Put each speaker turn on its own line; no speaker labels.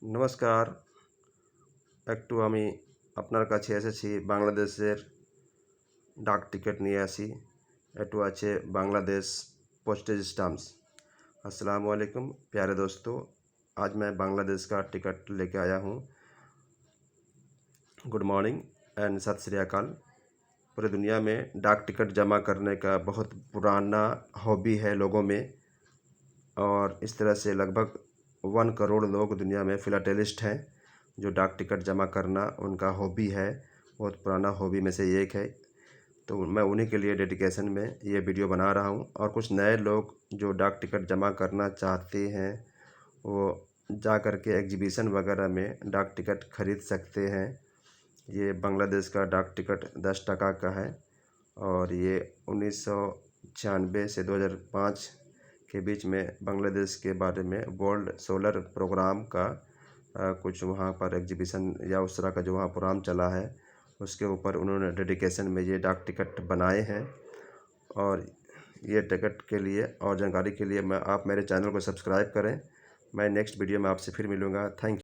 নমস্কার। একটু আমি আপনার কাছে এসেছি বাংলাদেশের ডাক टिकट নিয়ে আসি। একটু আছে बांग्लादेश पोस्टेज स्टैम्प्स। अस्सलाम वालेकुम प्यारे दोस्तों, आज मैं बांग्लादेश का टिकट लेके आया हूँ। गुड मॉर्निंग एंड सत श्री अकाल। पूरी दुनिया में डाक टिकट जमा करने का बहुत पुराना हॉबी है लोगों में, और इस तरह से लगभग 1 करोड़ लोग दुनिया में फ़िलाटेलिस्ट हैं जो डाक टिकट जमा करना उनका हॉबी है। बहुत पुराना हॉबी में से एक है। तो मैं उन्हीं के लिए डेडिकेशन में ये वीडियो बना रहा हूँ। और कुछ नए लोग जो डाक टिकट जमा करना चाहते हैं वो जा कर के एग्जीबिशन वगैरह में डाक टिकट ख़रीद सकते हैं। ये बांग्लादेश का डाक टिकट 10 टका का है और ये 1996 से 2005 के बीच में बांग्लादेश के बारे में वर्ल्ड सोलर प्रोग्राम का कुछ वहाँ पर एग्जीबिशन या उस तरह का जो वहाँ प्रोग्राम चला है उसके ऊपर उन्होंने डेडिकेशन में ये डाक टिकट बनाए हैं। और ये टिकट के लिए और जानकारी के लिए आप मेरे चैनल को सब्सक्राइब करें। मैं नेक्स्ट वीडियो में आपसे फिर मिलूँगा। Thank you.